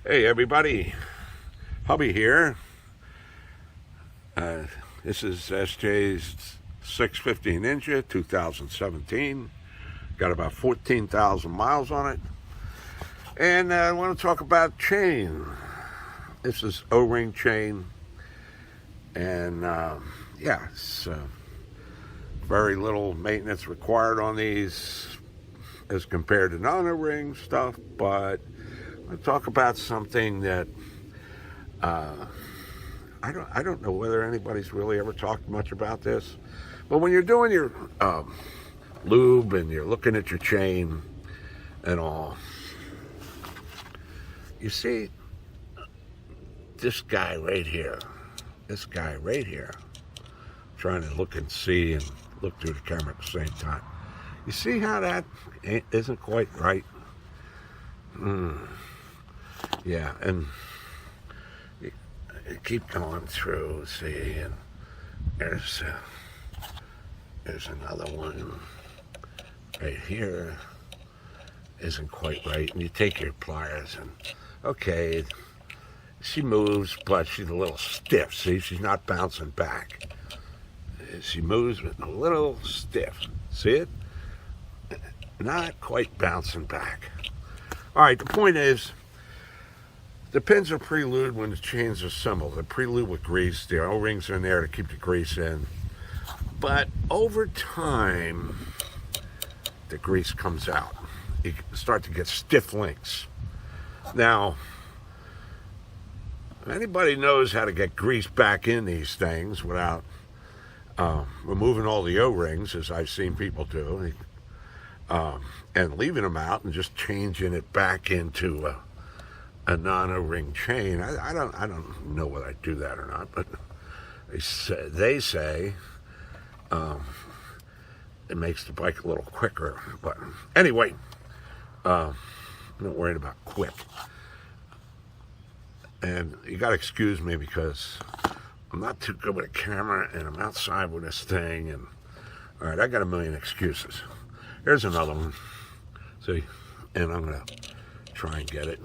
Hey everybody, Hubby here. Uh, this is SJ's 650 Ninja 2017. Got about 14,000 miles on it. And I want to talk about chain. This is O-ring chain. And it's very little maintenance required on these as compared to non-O-ring stuff. But I'll talk about something that I don't know whether anybody's really ever talked much about this, but when you're doing your lube and you're looking at your chain and all, you see this guy right here, trying to look and see and look through the camera at the same time. You see how that isn't quite right? Yeah, and you keep going through, see, and there's another one right here, isn't quite right, and you take your pliers and, okay, she moves, but she's a little stiff, see, she's not bouncing back. She moves, but a little stiff, see it? Not quite bouncing back. All right, the point is, the pins are pre-lubed when the chains are assembled. They're pre-lubed with grease. The O-rings are in there to keep the grease in. But over time, the grease comes out. You start to get stiff links. Now, if anybody knows how to get grease back in these things without removing all the O-rings, as I've seen people do, and leaving them out and just changing it back into a non-O-ring chain. I don't know whether I do that or not, but they say it makes the bike a little quicker. But anyway, I'm not worried about quick. And you got to excuse me because I'm not too good with a camera and I'm outside with this thing. And all right, I got a million excuses. Here's another one. See, and I'm gonna try and get it.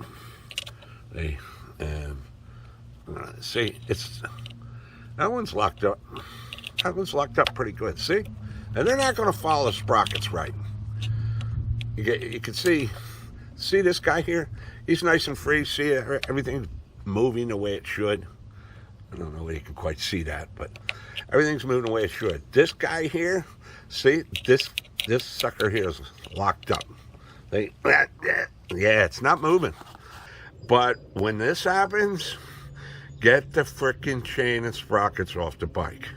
And see, it's that one's locked up. That one's locked up pretty good. See, and they're not going to follow the sprockets right. You can see this guy here. He's nice and free. See, everything's moving the way it should. I don't know whether you can quite see that, but everything's moving the way it should. This guy here, see, this sucker here is locked up. Yeah, it's not moving. But when this happens, get the frickin' chain and sprockets off the bike.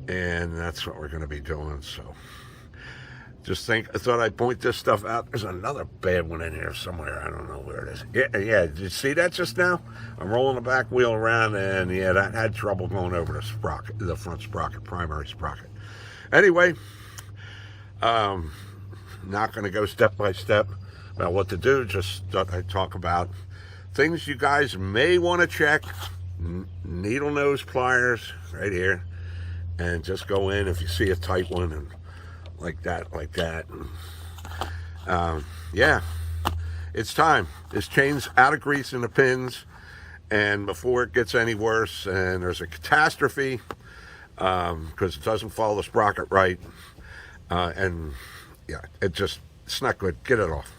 And that's what we're going to be doing. So I thought I'd point this stuff out. There's another bad one in here somewhere. I don't know where it is. Yeah. Did you see that just now? I'm rolling the back wheel around, and yeah, that had trouble going over the front sprocket, primary sprocket. Anyway, not going to go step by step about what to do. Just thought I'd talk about things you guys may want to check. Needle nose pliers right here, and just go in if you see a tight one and like that. Yeah, it's time. This chain's out of grease in the pins, and before it gets any worse and there's a catastrophe, because it doesn't follow the sprocket right, and yeah, it's not good. Get it off.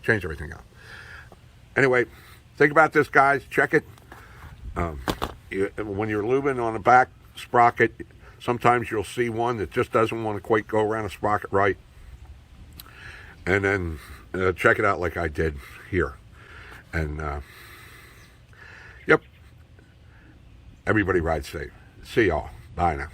Change everything out. Anyway, think about this, guys. Check it. When you're lubing on the back sprocket, sometimes you'll see one that just doesn't want to quite go around the sprocket right. And then check it out like I did here. And, yep. Everybody ride safe. See y'all. Bye now.